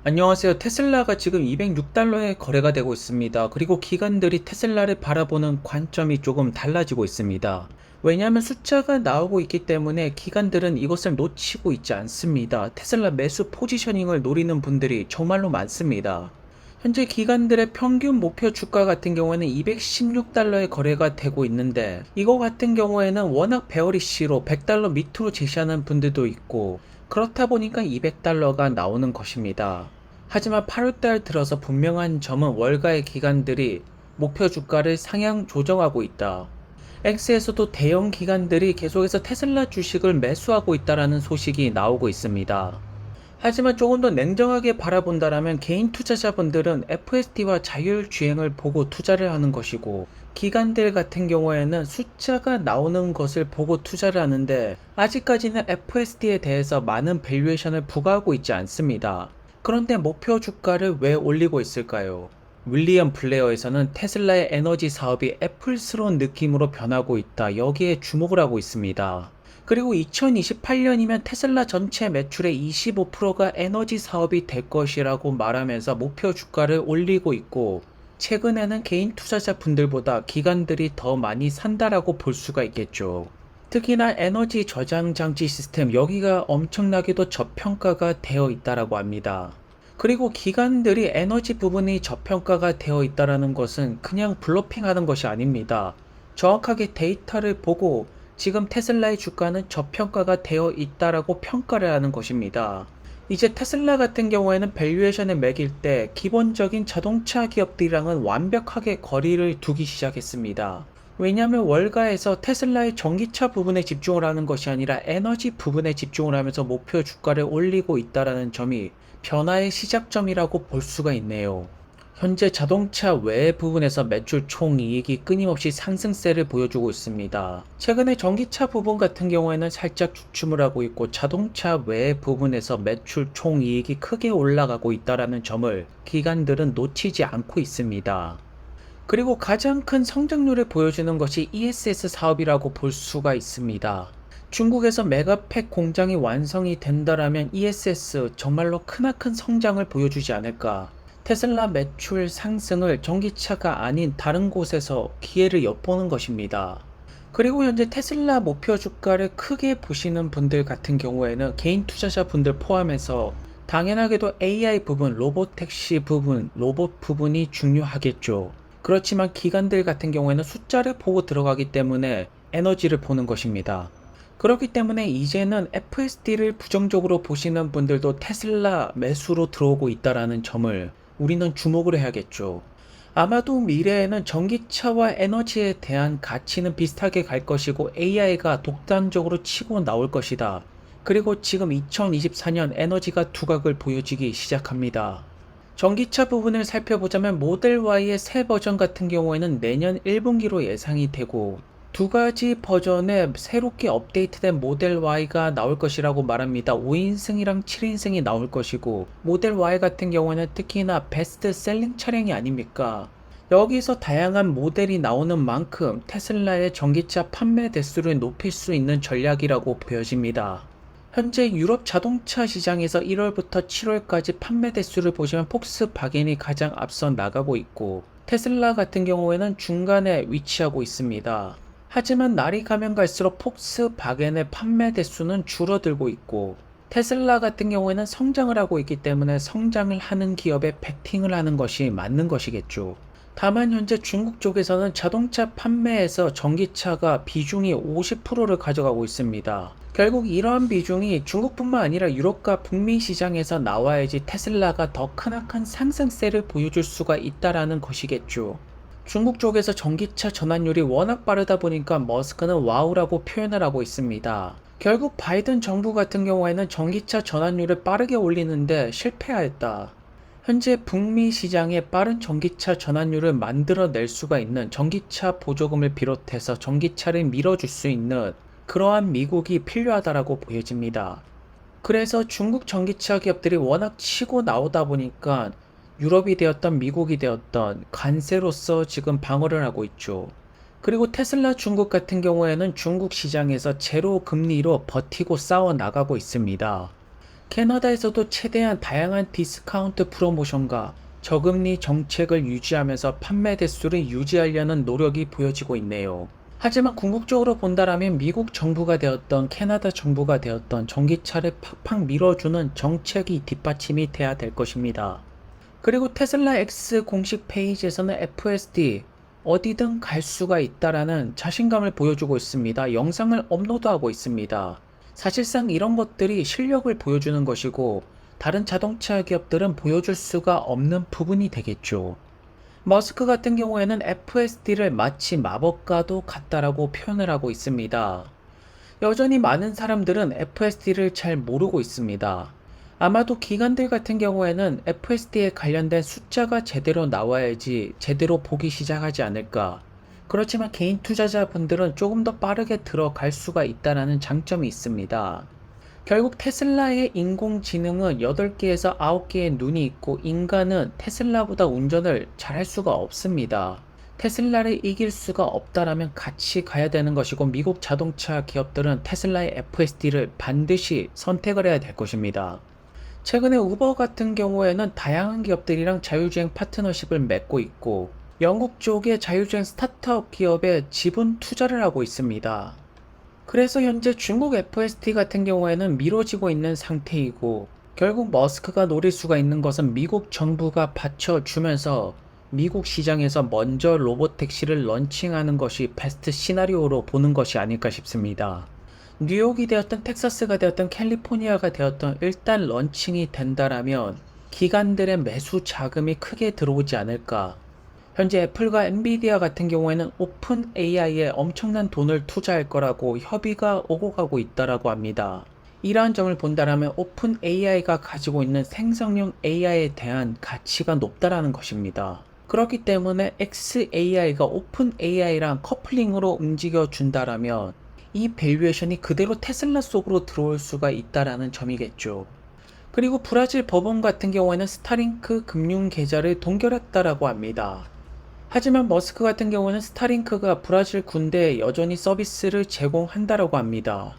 안녕하세요. 테슬라가 지금 206달러에 거래가 되고 있습니다. 그리고 기관들이 테슬라를 바라보는 관점이 조금 달라지고 있습니다. 왜냐하면 숫자가 나오고 있기 때문에 기관들은 이것을 놓치고 있지 않습니다. 테슬라 매수 포지셔닝을 노리는 분들이 정말로 많습니다. 현재 기관들의 평균 목표 주가 같은 경우에는 216달러에 거래가 되고 있는데, 이거 같은 경우에는 워낙 베어리시로 100달러 밑으로 제시하는 분들도 있고, 그렇다 보니까 200달러가 나오는 것입니다. 하지만 8월달 들어서 분명한 점은 월가의 기관들이 목표 주가를 상향 조정하고 있다. X에서도 대형 기관들이 계속해서 테슬라 주식을 매수하고 있다라는 소식이 나오고 있습니다. 하지만 조금 더 냉정하게 바라본다라면 개인 투자자분들은 FSD와 자율주행을 보고 투자를 하는 것이고, 기관들 같은 경우에는 숫자가 나오는 것을 보고 투자를 하는데, 아직까지는 FSD에 대해서 많은 밸류에이션을 부과하고 있지 않습니다. 그런데 목표 주가를 왜 올리고 있을까요? 윌리엄 블레어에서는 테슬라의 에너지 사업이 애플스러운 느낌으로 변하고 있다, 여기에 주목을 하고 있습니다. 그리고 2028년이면 테슬라 전체 매출의 25%가 에너지 사업이 될 것이라고 말하면서 목표 주가를 올리고 있고, 최근에는 개인 투자자 분들보다 기관들이 더 많이 산다라고 볼 수가 있겠죠. 특히나 에너지 저장 장치 시스템, 여기가 엄청나게도 저평가가 되어 있다라고 합니다. 그리고 기관들이 에너지 부분이 저평가가 되어 있다라는 것은 그냥 블러핑하는 것이 아닙니다. 정확하게 데이터를 보고 지금 테슬라의 주가는 저평가가 되어 있다라고 평가를 하는 것입니다. 이제 테슬라 같은 경우에는 밸류에이션을 매길 때 기본적인 자동차 기업들이랑은 완벽하게 거리를 두기 시작했습니다. 왜냐하면 월가에서 테슬라의 전기차 부분에 집중을 하는 것이 아니라 에너지 부분에 집중을 하면서 목표 주가를 올리고 있다는 점이 변화의 시작점이라고 볼 수가 있네요. 현재 자동차 외 부분에서 매출 총이익이 끊임없이 상승세를 보여주고 있습니다. 최근에 전기차 부분 같은 경우에는 살짝 주춤을 하고 있고, 자동차 외 부분에서 매출 총이익이 크게 올라가고 있다는 점을 기관들은 놓치지 않고 있습니다. 그리고 가장 큰 성장률을 보여주는 것이 ESS 사업이라고 볼 수가 있습니다. 중국에서 메가팩 공장이 완성이 된다라면 ESS 정말로 크나큰 성장을 보여주지 않을까. 테슬라 매출 상승을 전기차가 아닌 다른 곳에서 기회를 엿보는 것입니다. 그리고 현재 테슬라 목표 주가를 크게 보시는 분들 같은 경우에는 개인 투자자 분들 포함해서 당연하게도 AI 부분, 로보택시 부분, 로봇 부분이 중요하겠죠. 그렇지만 기관들 같은 경우에는 숫자를 보고 들어가기 때문에 에너지를 보는 것입니다. 그렇기 때문에 이제는 FSD를 부정적으로 보시는 분들도 테슬라 매수로 들어오고 있다는 점을 우리는 주목을 해야겠죠. 아마도 미래에는 전기차와 에너지에 대한 가치는 비슷하게 갈 것이고, AI가 독단적으로 치고 나올 것이다. 그리고 지금 2024년 에너지가 두각을 보여주기 시작합니다. 전기차 부분을 살펴보자면 모델 Y의 새 버전 같은 경우에는 내년 1분기로 예상이 되고, 두 가지 버전의 새롭게 업데이트된 모델 Y가 나올 것이라고 말합니다. 5인승이랑 7인승이 나올 것이고, 모델 Y 같은 경우에는 특히나 베스트 셀링 차량이 아닙니까? 여기서 다양한 모델이 나오는 만큼 테슬라의 전기차 판매 대수를 높일 수 있는 전략이라고 보여집니다. 현재 유럽 자동차 시장에서 1월부터 7월까지 판매 대수를 보시면 폭스바겐이 가장 앞서 나가고 있고, 테슬라 같은 경우에는 중간에 위치하고 있습니다. 하지만 날이 가면 갈수록 폭스바겐의 판매 대수는 줄어들고 있고, 테슬라 같은 경우에는 성장을 하고 있기 때문에 성장을 하는 기업에 베팅을 하는 것이 맞는 것이겠죠. 다만 현재 중국 쪽에서는 자동차 판매에서 전기차가 비중이 50%를 가져가고 있습니다. 결국 이러한 비중이 중국뿐만 아니라 유럽과 북미 시장에서 나와야지 테슬라가 더 크나큰 상승세를 보여줄 수가 있다라는 것이겠죠. 중국 쪽에서 전기차 전환율이 워낙 빠르다 보니까 머스크는 와우라고 표현을 하고 있습니다. 결국 바이든 정부 같은 경우에는 전기차 전환율을 빠르게 올리는데 실패하였다. 현재 북미 시장에 빠른 전기차 전환율을 만들어낼 수가 있는, 전기차 보조금을 비롯해서 전기차를 밀어줄 수 있는 그러한 미국이 필요하다라고 보여집니다. 그래서 중국 전기차 기업들이 워낙 치고 나오다 보니까 유럽이 되었던 미국이 되었던 관세로서 지금 방어를 하고 있죠. 그리고 테슬라 중국 같은 경우에는 중국 시장에서 제로 금리로 버티고 싸워 나가고 있습니다. 캐나다에서도 최대한 다양한 디스카운트 프로모션과 저금리 정책을 유지하면서 판매 대수를 유지하려는 노력이 보여지고 있네요. 하지만 궁극적으로 본다라면 미국 정부가 되었던 캐나다 정부가 되었던 전기차를 팍팍 밀어주는 정책이 뒷받침이 돼야 될 것입니다. 그리고 테슬라 X 공식 페이지에서는 FSD 어디든 갈 수가 있다라는 자신감을 보여주고 있습니다. 영상을 업로드하고 있습니다. 사실상 이런 것들이 실력을 보여주는 것이고 다른 자동차 기업들은 보여줄 수가 없는 부분이 되겠죠. 머스크 같은 경우에는 FSD를 마치 마법과도 같다라고 표현을 하고 있습니다. 여전히 많은 사람들은 FSD를 잘 모르고 있습니다. 아마도 기관들 같은 경우에는 FSD에 관련된 숫자가 제대로 나와야지 제대로 보기 시작하지 않을까. 그렇지만 개인 투자자분들은 조금 더 빠르게 들어갈 수가 있다는 장점이 있습니다. 결국 테슬라의 인공지능은 8개에서 9개의 눈이 있고 인간은 테슬라보다 운전을 잘할 수가 없습니다. 테슬라를 이길 수가 없다라면 같이 가야 되는 것이고 미국 자동차 기업들은 테슬라의 FSD를 반드시 선택을 해야 될 것입니다. 최근에 우버 같은 경우에는 다양한 기업들이랑 자율주행 파트너십을 맺고 있고 영국 쪽의 자율주행 스타트업 기업에 지분 투자를 하고 있습니다. 그래서 현재 중국 FSD 같은 경우에는 미뤄지고 있는 상태이고 결국 머스크가 노릴 수가 있는 것은 미국 정부가 받쳐주면서 미국 시장에서 먼저 로봇택시를 런칭하는 것이 베스트 시나리오로 보는 것이 아닐까 싶습니다. 뉴욕이 되었든 텍사스가 되었든 캘리포니아가 되었든 일단 런칭이 된다라면 기관들의 매수 자금이 크게 들어오지 않을까. 현재 애플과 엔비디아 같은 경우에는 오픈 AI에 엄청난 돈을 투자할 거라고 협의가 오고 가고 있다라고 합니다. 이러한 점을 본다라면 오픈 AI가 가지고 있는 생성형 AI에 대한 가치가 높다라는 것입니다. 그렇기 때문에 XAI가 오픈 AI랑 커플링으로 움직여 준다라면 이 밸류에이션이 그대로 테슬라 속으로 들어올 수가 있다라는 점이겠죠. 그리고 브라질 법원 같은 경우에는 스타링크 금융 계좌를 동결했다라고 합니다. 하지만 머스크 같은 경우는 스타링크가 브라질 군대에 여전히 서비스를 제공한다라고 합니다.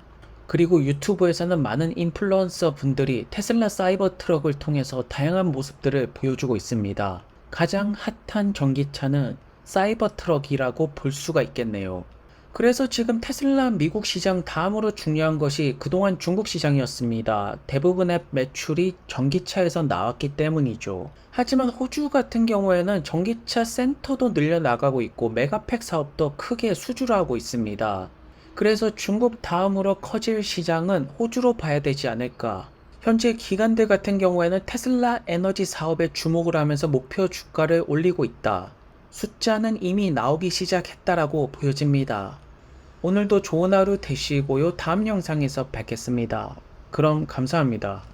그리고 유튜브에서는 많은 인플루언서 분들이 테슬라 사이버 트럭을 통해서 다양한 모습들을 보여주고 있습니다. 가장 핫한 전기차는 사이버 트럭이라고 볼 수가 있겠네요. 그래서 지금 테슬라 미국 시장 다음으로 중요한 것이 그동안 중국 시장이었습니다. 대부분의 매출이 전기차에서 나왔기 때문이죠. 하지만 호주 같은 경우에는 전기차 센터도 늘려나가고 있고 메가팩 사업도 크게 수주를 하고 있습니다. 그래서 중국 다음으로 커질 시장은 호주로 봐야 되지 않을까. 현재 기관들 같은 경우에는 테슬라 에너지 사업에 주목을 하면서 목표 주가를 올리고 있다. 숫자는 이미 나오기 시작했다라고 보여집니다. 오늘도 좋은 하루 되시고요. 다음 영상에서 뵙겠습니다. 그럼 감사합니다.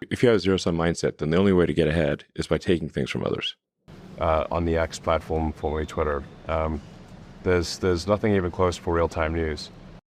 If you have a zero-sum mindset, then the only way to get ahead is by taking things from others. On the X platform, formerly Twitter, there's nothing even close for real-time news.